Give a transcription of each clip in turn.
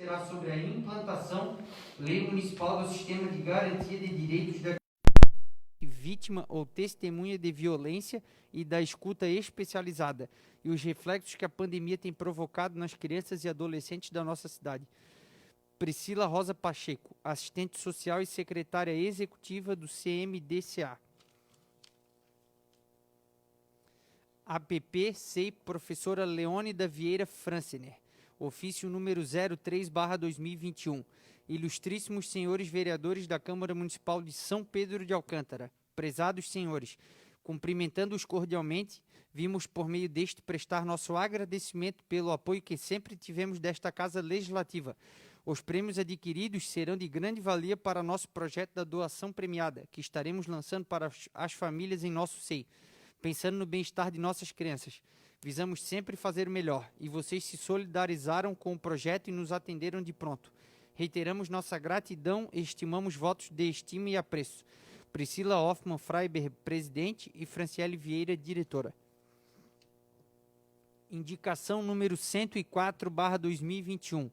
será sobre a implantação Lei Municipal do Sistema de Garantia de Direitos da vítima ou testemunha de violência e da escuta especializada e os reflexos que a pandemia tem provocado nas crianças e adolescentes da nossa cidade. Priscila Rosa Pacheco, assistente social e secretária executiva do CMDCA. APP SEI Professora Leônida Vieira Francener, ofício número 03/2021. Ilustríssimos senhores vereadores da Câmara Municipal de São Pedro de Alcântara, prezados senhores, cumprimentando-os cordialmente, vimos por meio deste prestar nosso agradecimento pelo apoio que sempre tivemos desta Casa Legislativa. Os prêmios adquiridos serão de grande valia para nosso projeto da doação premiada, que estaremos lançando para as famílias em nosso SEI. Pensando no bem-estar de nossas crianças, visamos sempre fazer o melhor, e vocês se solidarizaram com o projeto e nos atenderam de pronto. Reiteramos nossa gratidão e estimamos votos de estima e apreço. Priscila Hoffmann Freiber, presidente, e Franciele Vieira, diretora. Indicação número 104/2021.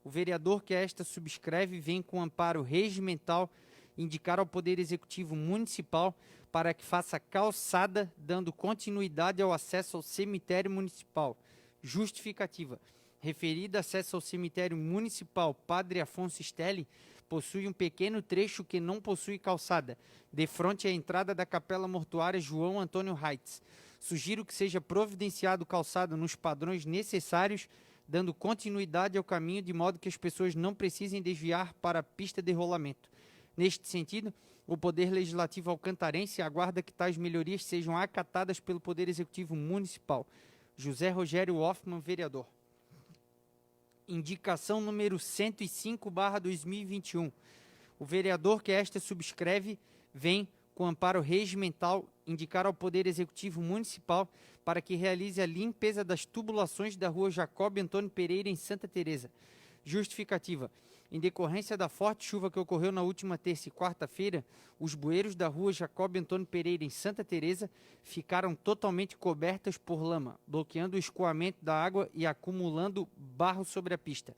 O vereador que a esta subscreve vem com amparo regimental indicar ao Poder Executivo Municipal para que faça calçada, dando continuidade ao acesso ao cemitério municipal. Justificativa. Referida acesso ao cemitério municipal Padre Afonso Stelli, possui um pequeno trecho que não possui calçada, de frente à entrada da Capela Mortuária João Antônio Reitz. Sugiro que seja providenciado calçada nos padrões necessários, dando continuidade ao caminho de modo que as pessoas não precisem desviar para a pista de rolamento. Neste sentido, o Poder Legislativo alcantarense aguarda que tais melhorias sejam acatadas pelo Poder Executivo Municipal. José Rogério Hoffmann, vereador. Indicação número 105/2021. O vereador que esta subscreve vem, com amparo regimental, indicar ao Poder Executivo Municipal para que realize a limpeza das tubulações da rua Jacob Antônio Pereira, em Santa Teresa. Justificativa. Em decorrência da forte chuva que ocorreu na última terça e quarta-feira, os bueiros da rua Jacob Antônio Pereira, em Santa Teresa, ficaram totalmente cobertas por lama, bloqueando o escoamento da água e acumulando barro sobre a pista.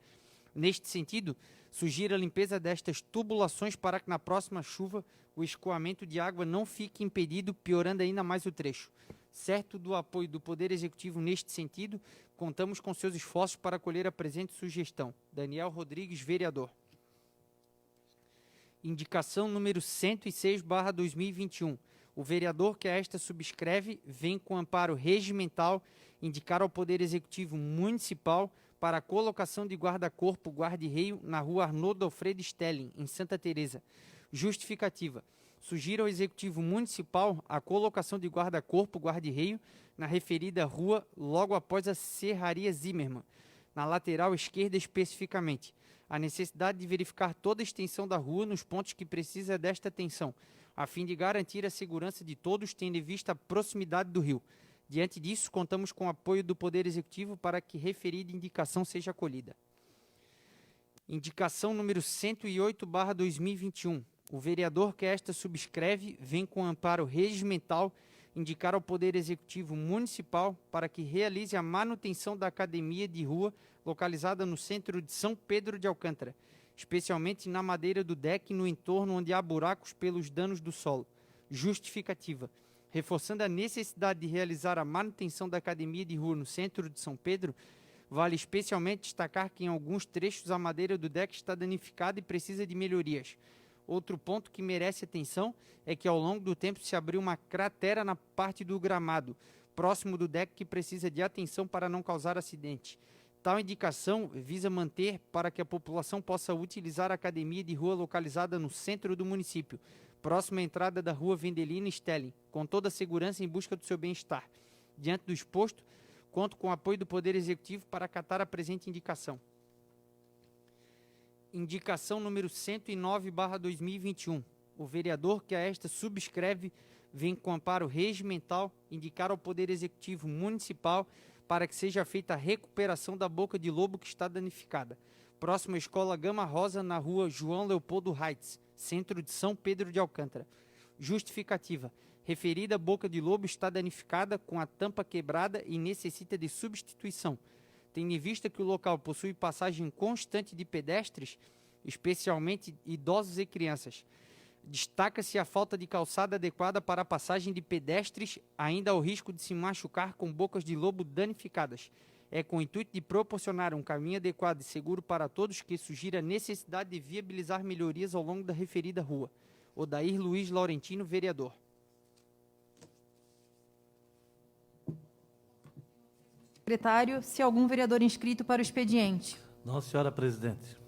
Neste sentido, sugiro a limpeza destas tubulações para que na próxima chuva o escoamento de água não fique impedido, piorando ainda mais o trecho. Certo do apoio do Poder Executivo neste sentido, contamos com seus esforços para acolher a presente sugestão. Daniel Rodrigues, vereador. Indicação número 106/2021. O vereador que a esta subscreve vem com amparo regimental indicar ao Poder Executivo Municipal para a colocação de guarda-corpo guarda-reio na rua Arnoldo Alfredo Stelling, em Santa Teresa. Justificativa. Sugiro ao Executivo Municipal a colocação de guarda-corpo guarda-reio na referida rua logo após a Serraria Zimmermann, na lateral esquerda especificamente. A necessidade de verificar toda a extensão da rua nos pontos que precisa desta atenção, a fim de garantir a segurança de todos, tendo em vista a proximidade do rio. Diante disso, contamos com o apoio do Poder Executivo para que referida indicação seja acolhida. Indicação número 108/2021. O vereador que esta subscreve vem com amparo regimental indicar ao Poder Executivo Municipal para que realize a manutenção da academia de rua localizada no centro de São Pedro de Alcântara, especialmente na madeira do deck e no entorno onde há buracos pelos danos do solo. Justificativa. Reforçando a necessidade de realizar a manutenção da academia de rua no centro de São Pedro, vale especialmente destacar que em alguns trechos a madeira do deck está danificada e precisa de melhorias. Outro ponto que merece atenção é que ao longo do tempo se abriu uma cratera na parte do gramado, próximo do deck, que precisa de atenção para não causar acidente. Tal indicação visa manter para que a população possa utilizar a academia de rua localizada no centro do município, próxima à entrada da rua Vendelina Stelling, com toda a segurança em busca do seu bem-estar. Diante do exposto, conto com o apoio do Poder Executivo para acatar a presente indicação. Indicação número 109/2021. O vereador que a esta subscreve vem com amparo regimental indicar ao Poder Executivo Municipal para que seja feita a recuperação da boca de lobo que está danificada, próximo à Escola Gama Rosa, na rua João Leopoldo Reitz, centro de São Pedro de Alcântara. Justificativa. Referida boca de lobo está danificada, com a tampa quebrada e necessita de substituição. tendo em vista que o local possui passagem constante de pedestres, especialmente idosos e crianças. Destaca-se a falta de calçada adequada para a passagem de pedestres, ainda ao risco de se machucar com bocas de lobo danificadas. É com o intuito de proporcionar um caminho adequado e seguro para todos que surgir a necessidade de viabilizar melhorias ao longo da referida rua. Odair Luiz Laurentino, vereador. Secretário, se algum vereador inscrito para o expediente. Não, senhora presidente.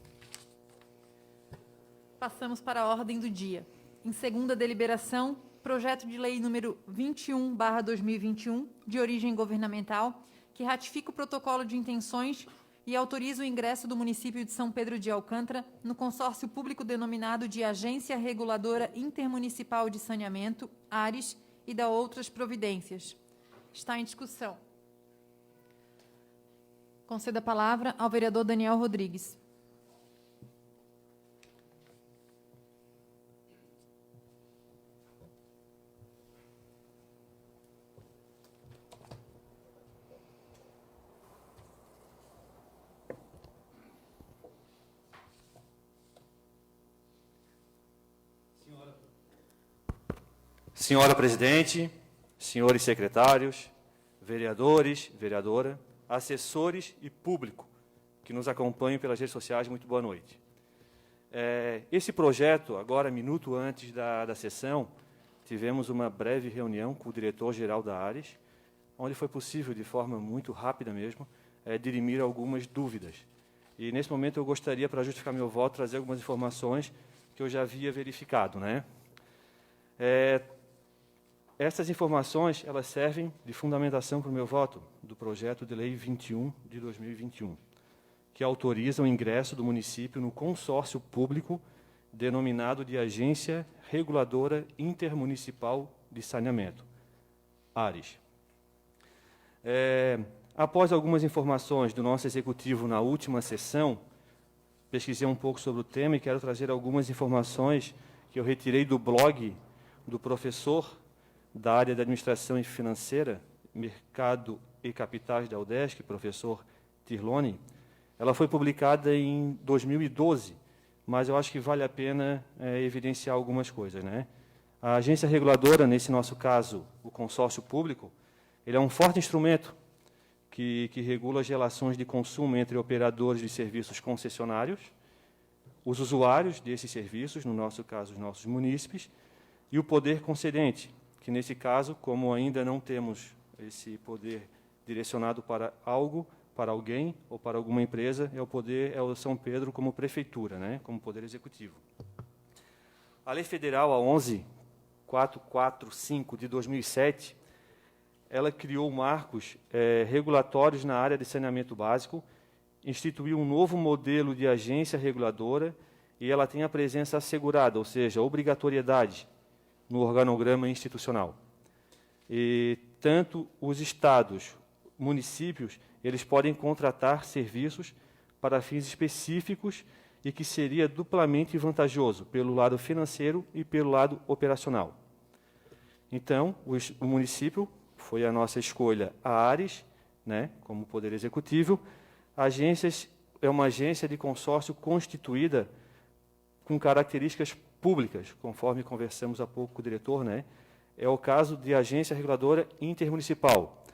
Passamos para a ordem do dia. Em segunda deliberação, projeto de lei número 21/2021, de origem governamental, que ratifica o protocolo de intenções e autoriza o ingresso do município de São Pedro de Alcântara no consórcio público denominado de Agência Reguladora Intermunicipal de Saneamento, ARES, e da outras providências. Está em discussão. Concedo a palavra ao vereador Daniel Rodrigues. Senhora presidente, senhores secretários, vereadores, vereadora, assessores e público que nos acompanham pelas redes sociais, muito boa noite. Esse projeto, agora, minuto antes da sessão, tivemos uma breve reunião com o diretor-geral da ARES, onde foi possível, de forma muito rápida mesmo, dirimir algumas dúvidas. E, nesse momento, eu gostaria, para justificar meu voto, trazer algumas informações que eu já havia verificado, né? Essas informações, elas servem de fundamentação para o meu voto do projeto de lei 21 de 2021, que autoriza o ingresso do município no consórcio público denominado de Agência Reguladora Intermunicipal de Saneamento, ARES. Após algumas informações do nosso executivo na última sessão, pesquisei um pouco sobre o tema e quero trazer algumas informações que eu retirei do blog do professor da área de Administração e Financeira, Mercado e Capitais da UDESC, professor Tirlone. Ela foi publicada em 2012, mas eu acho que vale a pena evidenciar algumas coisas, né? A agência reguladora, nesse nosso caso, o consórcio público, ele é um forte instrumento que regula as relações de consumo entre operadores de serviços concessionários, os usuários desses serviços, no nosso caso, os nossos munícipes, e o poder concedente, que, nesse caso, como ainda não temos esse poder direcionado para algo, para alguém ou para alguma empresa, é o São Pedro como prefeitura, né, como poder executivo. A Lei Federal, a 11.445, de 2007, ela criou marcos regulatórios na área de saneamento básico, instituiu um novo modelo de agência reguladora e ela tem a presença assegurada, ou seja, a obrigatoriedade no organograma institucional. E tanto os estados, municípios, eles podem contratar serviços para fins específicos e que seria duplamente vantajoso pelo lado financeiro e pelo lado operacional. Então, o município foi a nossa escolha, a ARES, né, como poder executivo. Agências é uma agência de consórcio constituída com características públicas, conforme conversamos há pouco com o diretor, né? É o caso de Agência Reguladora Intermunicipal.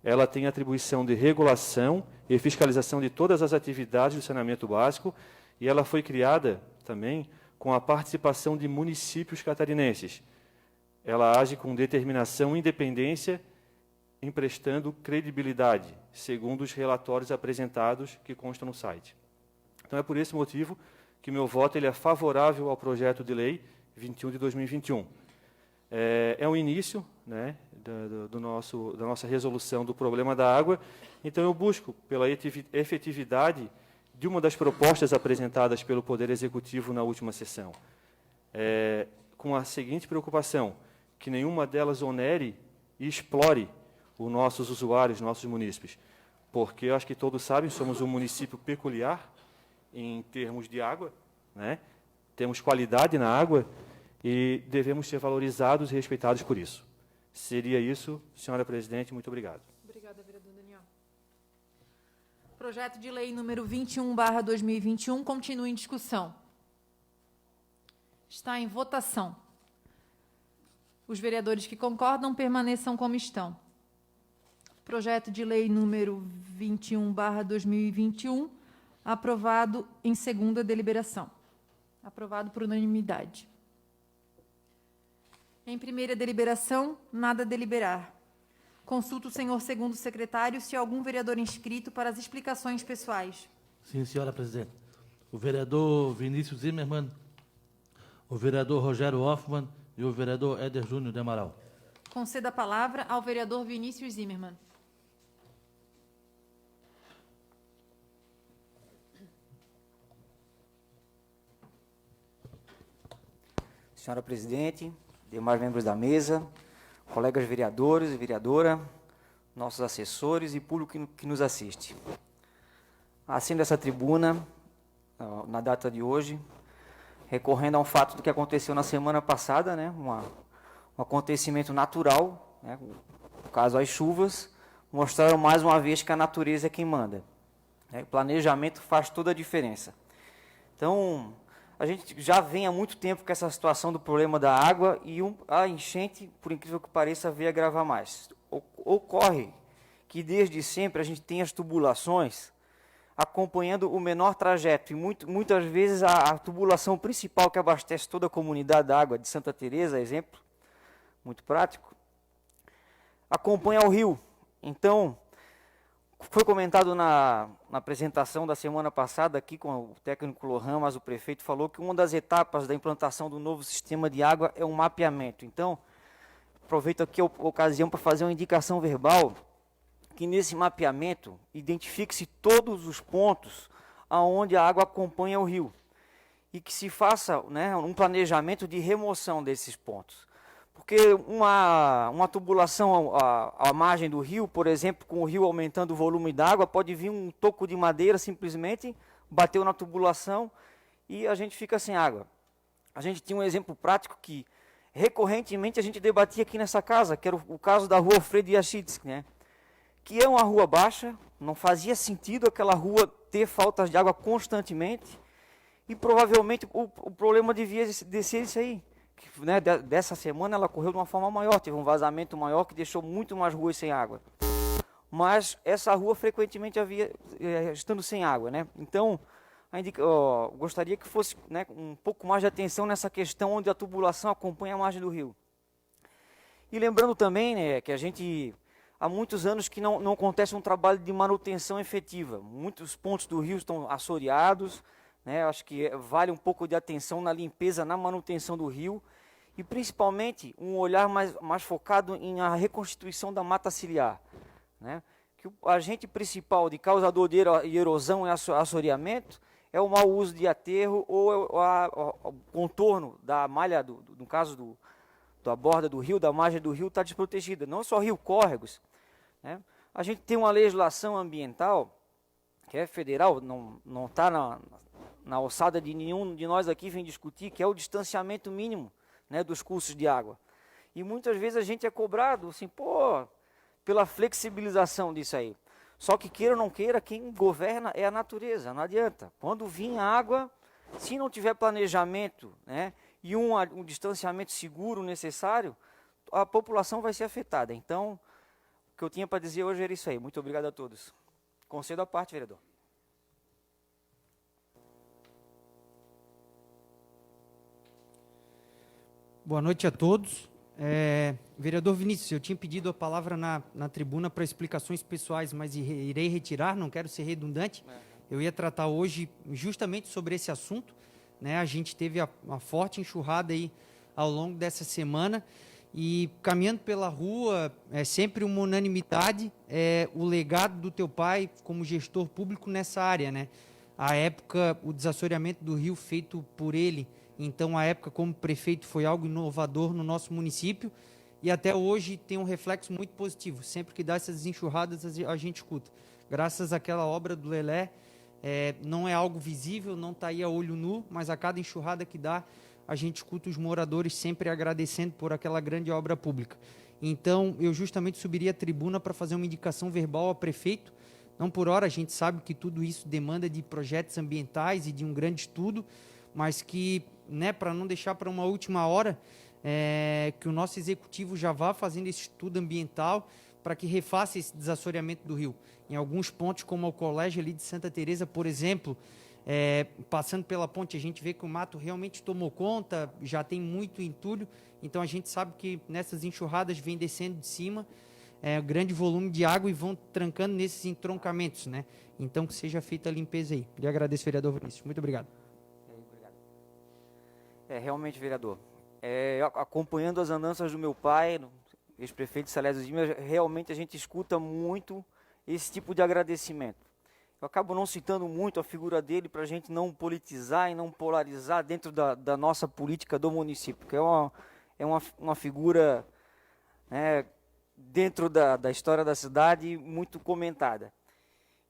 Ela tem atribuição de regulação e fiscalização de todas as atividades do saneamento básico e ela foi criada também com a participação de municípios catarinenses. Ela age com determinação e independência, emprestando credibilidade, segundo os relatórios apresentados que constam no site. Então, é por esse motivo que meu voto ele é favorável ao projeto de lei 21 de 2021. É o início, né, da nossa resolução do problema da água, então eu busco pela efetividade de uma das propostas apresentadas pelo Poder Executivo na última sessão, com a seguinte preocupação, que nenhuma delas onere e explore os nossos usuários, nossos munícipes, porque eu acho que todos sabem, somos um município peculiar, em termos de água, né? Temos qualidade na água e devemos ser valorizados e respeitados por isso. Seria isso, senhora presidente, muito obrigado. Obrigada, vereador Daniel. Projeto de lei número 21/2021 continua em discussão. Está em votação. Os vereadores que concordam permaneçam como estão. Projeto de lei número 21/2021, aprovado em segunda deliberação. Aprovado por unanimidade. Em primeira deliberação, nada a deliberar. Consulto o senhor segundo secretário se há algum vereador inscrito para as explicações pessoais. Sim, senhora presidente. O vereador Vinícius Zimmermann, o vereador Rogério Hoffmann e o vereador Éder Júnior de Amaral. Conceda a palavra ao vereador Vinícius Zimmermann. Senhora presidente, demais membros da mesa, colegas vereadores e vereadora, nossos assessores e público que nos assiste. Assino essa tribuna, na data de hoje, recorrendo a um fato do que aconteceu na semana passada, né, um acontecimento natural, né, no caso as chuvas, mostraram mais uma vez que a natureza é quem manda. O planejamento faz toda a diferença. Então, a gente já vem há muito tempo com essa situação do problema da água e a enchente, por incrível que pareça, veio agravar mais. Ocorre que desde sempre a gente tem as tubulações acompanhando o menor trajeto e muitas vezes a tubulação principal que abastece toda a comunidade da água de Santa Teresa, exemplo, muito prático, acompanha o rio. Então, foi comentado na apresentação da semana passada aqui com o técnico Lohan, mas o prefeito falou que uma das etapas da implantação do novo sistema de água é um mapeamento. Então, aproveito aqui a ocasião para fazer uma indicação verbal, que nesse mapeamento identifique-se todos os pontos aonde a água acompanha o rio e que se faça, né, um planejamento de remoção desses pontos. Porque uma tubulação à margem do rio, por exemplo, com o rio aumentando o volume d'água, pode vir um toco de madeira, simplesmente bateu na tubulação e a gente fica sem água. A gente tinha um exemplo prático que recorrentemente a gente debatia aqui nessa casa, que era o caso da rua Alfredo Yachitz, né? Que é uma rua baixa, não fazia sentido aquela rua ter faltas de água constantemente e provavelmente o problema devia descer isso aí. Né, dessa semana ela correu de uma forma maior, teve um vazamento maior que deixou muito mais ruas sem água. Mas essa rua frequentemente havia estando sem água, né? Então, gostaria que fosse, né, um pouco mais de atenção nessa questão onde a tubulação acompanha a margem do rio. E lembrando também, né, que a gente há muitos anos que não acontece um trabalho de manutenção efetiva. Muitos pontos do rio estão assoreados. Acho que vale um pouco de atenção na limpeza, na manutenção do rio e principalmente um olhar mais focado em a reconstituição da mata ciliar. Né? Que o agente principal de causador de erosão e assoreamento é o mau uso de aterro ou o contorno da malha, no caso da borda do rio, da margem do rio, está desprotegida. Não só rio, córregos. Né? A gente tem uma legislação ambiental que é federal, não está na alçada de nenhum de nós aqui vem discutir, que é o distanciamento mínimo, né, dos cursos de água. E muitas vezes a gente é cobrado, assim, pela flexibilização disso aí. Só que queira ou não queira, quem governa é a natureza, não adianta. Quando vir água, se não tiver planejamento, né, e um distanciamento seguro necessário, a população vai ser afetada. Então, o que eu tinha para dizer hoje era isso aí. Muito obrigado a todos. Concedo a parte, vereador. Boa noite a todos. Vereador Vinícius, eu tinha pedido a palavra na tribuna para explicações pessoais, mas irei retirar, não quero ser redundante. Eu ia tratar hoje justamente sobre esse assunto. Né? A gente teve uma forte enxurrada aí ao longo dessa semana e caminhando pela rua, é sempre uma unanimidade o legado do teu pai como gestor público nessa área. Né? À época, o desassoreamento do rio feito por ele, então, a época como prefeito foi algo inovador no nosso município e até hoje tem um reflexo muito positivo. Sempre que dá essas enxurradas, a gente escuta. Graças àquela obra do Lelé, não é algo visível, não está aí a olho nu, mas a cada enxurrada que dá, a gente escuta os moradores sempre agradecendo por aquela grande obra pública. Então, eu justamente subiria a tribuna para fazer uma indicação verbal ao prefeito, Não por hora, a gente sabe que tudo isso demanda de projetos ambientais e de um grande estudo, mas que, né, para não deixar para uma última hora, que o nosso executivo já vá fazendo esse estudo ambiental para que refaça esse desassoreamento do rio. Em alguns pontos, como o colégio ali de Santa Teresa, por exemplo, passando pela ponte, a gente vê que o mato realmente tomou conta, já tem muito entulho, então a gente sabe que nessas enxurradas vem descendo de cima grande volume de água e vão trancando nesses entroncamentos, né? Então que seja feita a limpeza aí. Lhe agradeço, vereador Vinícius. Muito obrigado. Obrigado. Realmente, vereador, acompanhando as andanças do meu pai, ex-prefeito Salésio Dimas, realmente a gente escuta muito esse tipo de agradecimento. Eu acabo não citando muito a figura dele para a gente não politizar e não polarizar dentro da nossa política do município, porque é uma figura, né, dentro da história da cidade muito comentada.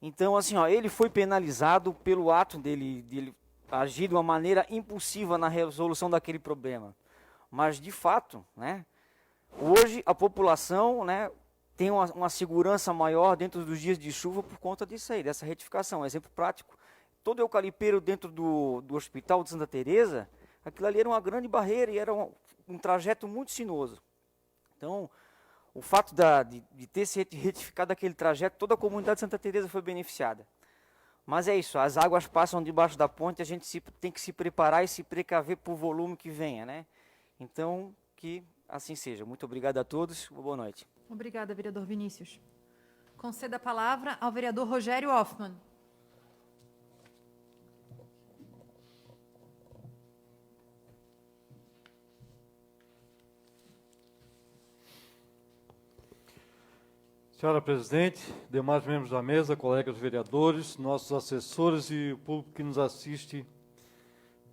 Então, assim, ele foi penalizado pelo ato dele agir de uma maneira impulsiva na resolução daquele problema. Mas, de fato, né, hoje a população, né, tem uma segurança maior dentro dos dias de chuva por conta disso aí, dessa retificação. Exemplo prático, todo eucalipteiro dentro do hospital de Santa Teresa, aquilo ali era uma grande barreira e era um trajeto muito sinuoso. Então, o fato de ter se retificado aquele trajeto, toda a comunidade de Santa Teresa foi beneficiada. Mas é isso, as águas passam debaixo da ponte, a gente tem que se preparar e se precaver para o volume que venha, né? Então, que assim seja. Muito obrigado a todos, boa noite. Obrigada, vereador Vinícius. Conceda a palavra ao vereador Rogério Hoffmann. Senhora presidente, demais membros da mesa, colegas vereadores, nossos assessores e o público que nos assiste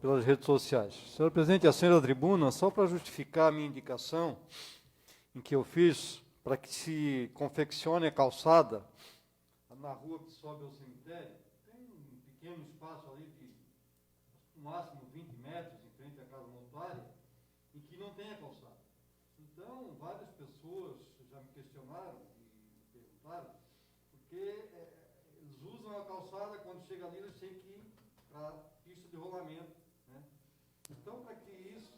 pelas redes sociais. Senhora presidente, assento à tribuna só para justificar a minha indicação em que eu fiz para que se confeccione a calçada na rua que sobe ao cemitério. Tem um pequeno espaço ali de no máximo 20 metros em frente à casa mortuária em que não tem a calçada. Então, várias pessoas já me questionaram porque eles usam a calçada, quando chega ali, eles têm que ir para a pista de rolamento, né? Então, para que isso...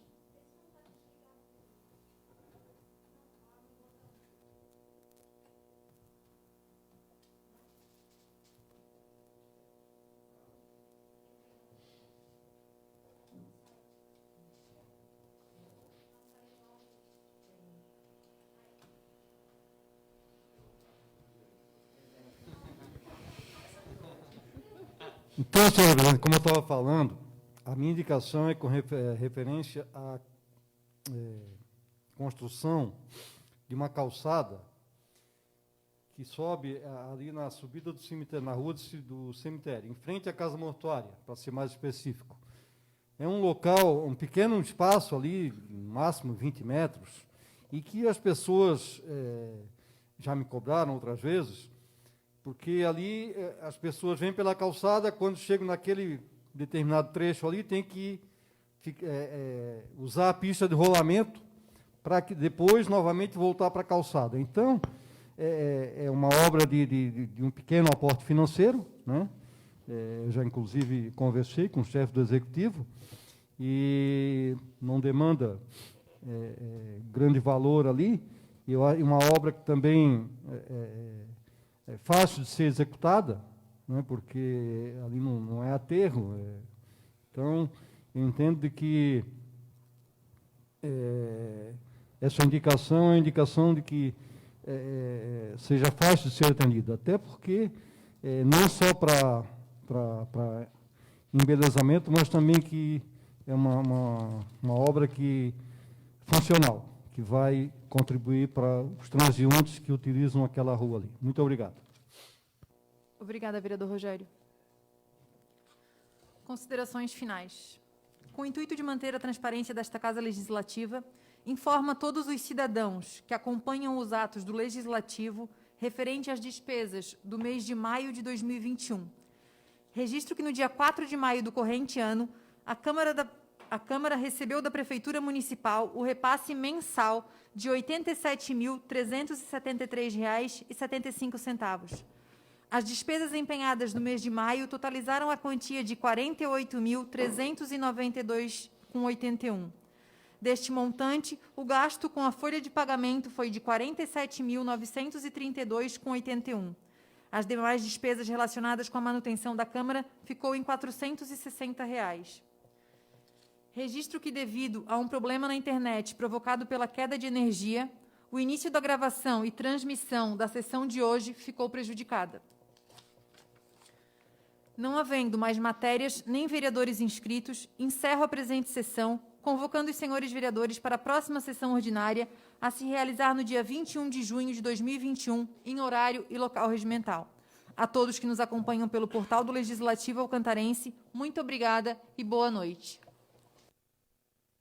Então, senhor presidente, como eu estava falando, a minha indicação é com referência à construção de uma calçada que sobe ali na subida do cemitério, na rua do cemitério, em frente à casa mortuária, para ser mais específico. É um local, um pequeno espaço ali, no máximo 20 metros, e que as pessoas já me cobraram outras vezes, porque ali as pessoas vêm pela calçada, quando chegam naquele determinado trecho ali, tem que usar a pista de rolamento para que depois novamente voltar para a calçada. Então, é uma obra de um pequeno aporte financeiro, né? Eu já, inclusive, conversei com o chefe do executivo e não demanda grande valor ali, e uma obra que também é fácil de ser executada, né, porque ali não é aterro. Então, eu entendo de que essa indicação é a indicação de que seja fácil de ser atendida, até porque não só para embelezamento, mas também que é uma obra funcional, que vai contribuir para os transeuntes que utilizam aquela rua ali. Muito obrigado. Obrigada, vereador Rogério. Considerações finais. Com o intuito de manter a transparência desta Casa Legislativa, informa todos os cidadãos que acompanham os atos do Legislativo referente às despesas do mês de maio de 2021. Registro que no dia 4 de maio do corrente ano, a Câmara recebeu da Prefeitura Municipal o repasse mensal de R$ 87.373,75. As despesas empenhadas no mês de maio totalizaram a quantia de R$ 48.392,81. Deste montante, o gasto com a folha de pagamento foi de R$ 47.932,81. As demais despesas relacionadas com a manutenção da Câmara ficou em R$ 460. Registro que, devido a um problema na internet provocado pela queda de energia, o início da gravação e transmissão da sessão de hoje ficou prejudicada. Não havendo mais matérias nem vereadores inscritos, encerro a presente sessão, convocando os senhores vereadores para a próxima sessão ordinária, a se realizar no dia 21 de junho de 2021, em horário e local regimental. A todos que nos acompanham pelo portal do Legislativo Alcantarense, muito obrigada e boa noite.